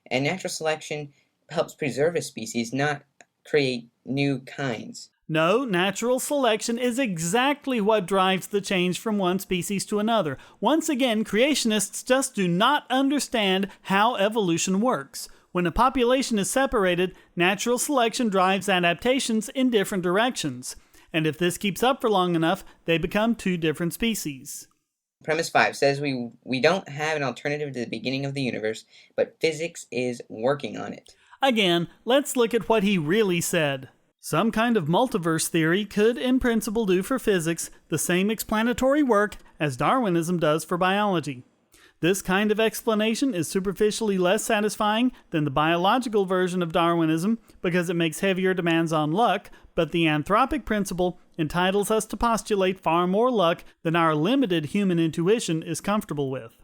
And natural selection helps preserve a species, not create new kinds. No, natural selection is exactly what drives the change from one species to another. Once again, creationists just do not understand how evolution works. When a population is separated, natural selection drives adaptations in different directions. And if this keeps up for long enough, they become two different species. Premise 5 says we don't have an alternative to the beginning of the universe, but physics is working on it. Again, let's look at what he really said. Some kind of multiverse theory could, in principle, do for physics the same explanatory work as Darwinism does for biology. This kind of explanation is superficially less satisfying than the biological version of Darwinism because it makes heavier demands on luck, but the anthropic principle entitles us to postulate far more luck than our limited human intuition is comfortable with.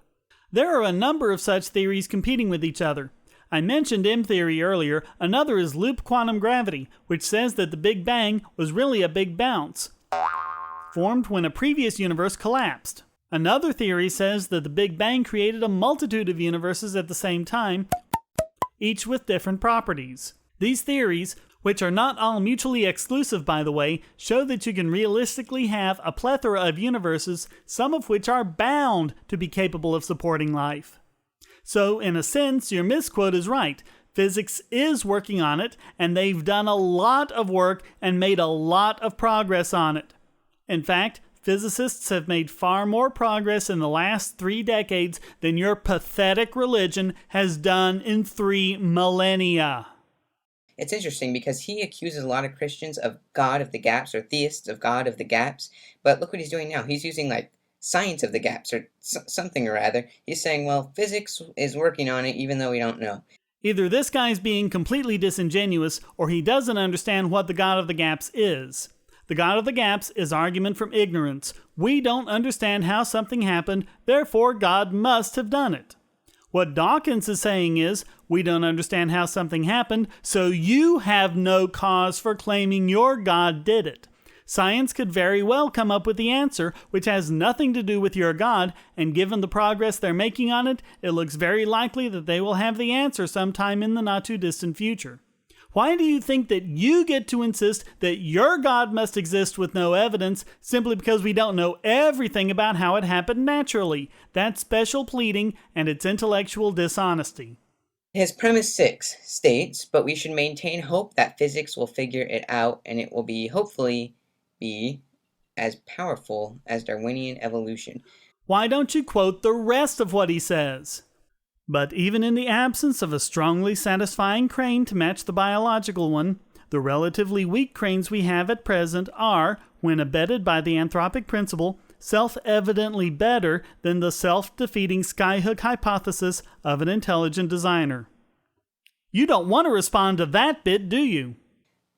There are a number of such theories competing with each other. I mentioned M-theory earlier. Another is loop quantum gravity, which says that the Big Bang was really a big bounce, formed when a previous universe collapsed. Another theory says that the Big Bang created a multitude of universes at the same time, each with different properties. These theories, which are not all mutually exclusive by the way, show that you can realistically have a plethora of universes, some of which are bound to be capable of supporting life. So, in a sense, your misquote is right. Physics is working on it, and they've done a lot of work and made a lot of progress on it. In fact, physicists have made far more progress in the last 3 decades than your pathetic religion has done in 3 millennia. It's interesting because he accuses a lot of Christians of God of the gaps, or theists of God of the gaps, but look what he's doing now. He's using science of the gaps, or something or other. He's saying, well, physics is working on it even though we don't know. Either this guy's being completely disingenuous, or he doesn't understand what the God of the gaps is. The God of the gaps is argument from ignorance. We don't understand how something happened, therefore God must have done it. What Dawkins is saying is, we don't understand how something happened, so you have no cause for claiming your God did it. Science could very well come up with the answer, which has nothing to do with your God, and given the progress they're making on it, it looks very likely that they will have the answer sometime in the not-too-distant future. Why do you think that you get to insist that your God must exist with no evidence simply because we don't know everything about how it happened naturally? That's special pleading, and it's intellectual dishonesty. His premise 6 states, but we should maintain hope that physics will figure it out, and it will hopefully be as powerful as Darwinian evolution. Why don't you quote the rest of what he says? But even in the absence of a strongly satisfying crane to match the biological one, the relatively weak cranes we have at present are, when abetted by the anthropic principle, self-evidently better than the self-defeating skyhook hypothesis of an intelligent designer. You don't want to respond to that bit, do you?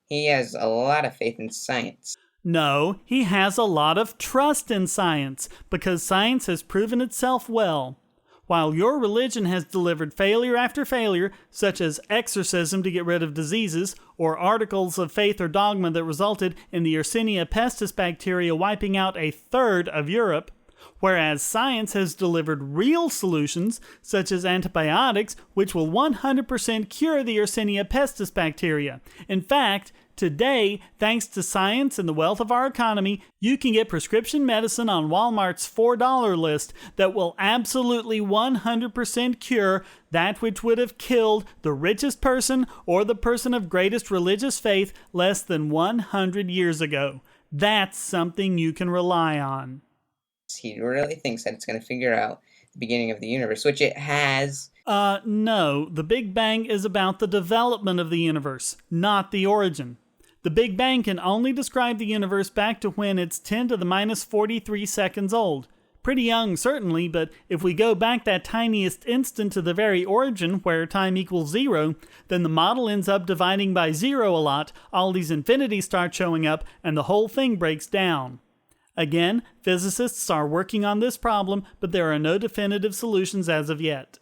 He has a lot of faith in science. No, he has a lot of trust in science, because science has proven itself well. While your religion has delivered failure after failure, such as exorcism to get rid of diseases, or articles of faith or dogma that resulted in the Yersinia pestis bacteria wiping out a third of Europe, whereas science has delivered real solutions, such as antibiotics, which will 100% cure the Yersinia pestis bacteria. In fact, today, thanks to science and the wealth of our economy, you can get prescription medicine on Walmart's $4 list that will absolutely 100% cure that which would have killed the richest person or the person of greatest religious faith less than 100 years ago. That's something you can rely on. He really thinks that it's going to figure out the beginning of the universe, which it has. No. The Big Bang is about the development of the universe, not the origin. The Big Bang can only describe the universe back to when it's 10 to the minus 43 seconds old. Pretty young, certainly, but if we go back that tiniest instant to the very origin, where time equals 0, then the model ends up dividing by 0 a lot, all these infinities start showing up, and the whole thing breaks down. Again, physicists are working on this problem, but there are no definitive solutions as of yet.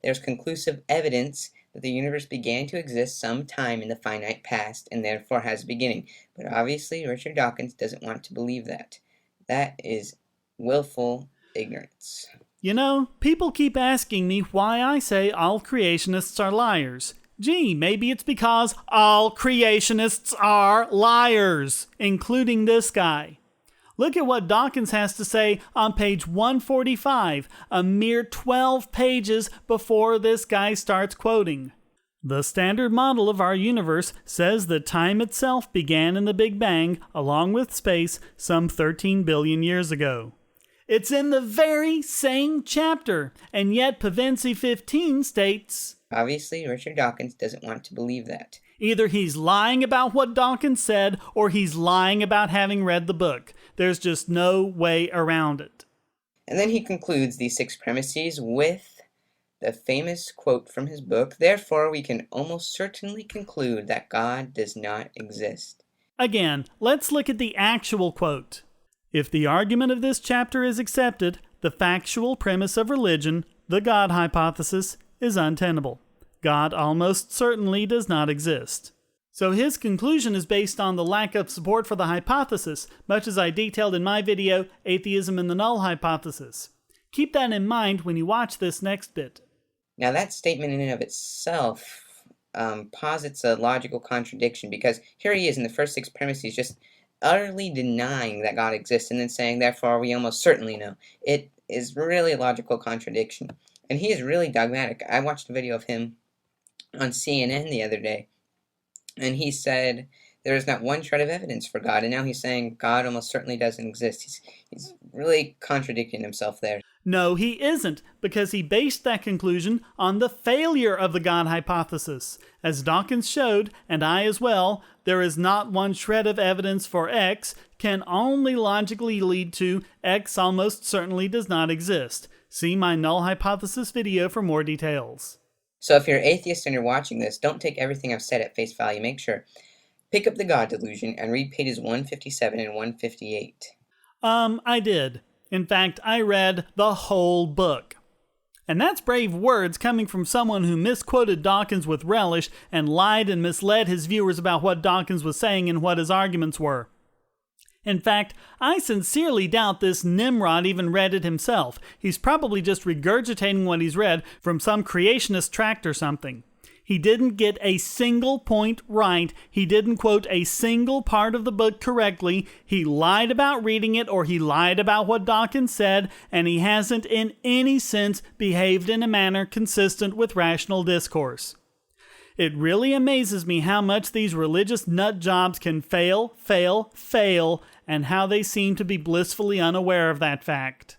There's conclusive evidence that the universe began to exist sometime in the finite past and therefore has a beginning. But obviously, Richard Dawkins doesn't want to believe that. That is willful ignorance. You know, people keep asking me why I say all creationists are liars. Gee, maybe it's because all creationists are liars, including this guy. Look at what Dawkins has to say on page 145, a mere 12 pages before this guy starts quoting. The standard model of our universe says that time itself began in the Big Bang, along with space, some 13 billion years ago. It's in the very same chapter, and yet Pevensie15 states... Obviously, Richard Dawkins doesn't want to believe that. Either he's lying about what Dawkins said, or he's lying about having read the book. There's just no way around it. And then he concludes these 6 premises with the famous quote from his book, "Therefore we can almost certainly conclude that God does not exist." Again, let's look at the actual quote. If the argument of this chapter is accepted, the factual premise of religion, the God hypothesis, is untenable. God almost certainly does not exist. So his conclusion is based on the lack of support for the hypothesis, much as I detailed in my video, Atheism and the Null Hypothesis. Keep that in mind when you watch this next bit. Now that statement in and of itself posits a logical contradiction, because here he is in the first 6 premises just utterly denying that God exists and then saying, therefore we almost certainly know. It is really a logical contradiction. And he is really dogmatic. I watched a video of him on CNN the other day, and he said there is not one shred of evidence for God, and now he's saying God almost certainly doesn't exist. He's really contradicting himself there. No, he isn't, because he based that conclusion on the failure of the God hypothesis. As Dawkins showed, and I as well, there is not one shred of evidence for X can only logically lead to X almost certainly does not exist. See my null hypothesis video for more details. So if you're atheist and you're watching this, don't take everything I've said at face value. Make sure. Pick up the God Delusion and read pages 157 and 158. I did. In fact, I read the whole book. And that's brave words coming from someone who misquoted Dawkins with relish and lied and misled his viewers about what Dawkins was saying and what his arguments were. In fact, I sincerely doubt this Nimrod even read it himself. He's probably just regurgitating what he's read from some creationist tract or something. He didn't get a single point right. He didn't quote a single part of the book correctly. He lied about reading it, or he lied about what Dawkins said, and he hasn't in any sense behaved in a manner consistent with rational discourse. It really amazes me how much these religious nut jobs can fail, and how they seem to be blissfully unaware of that fact.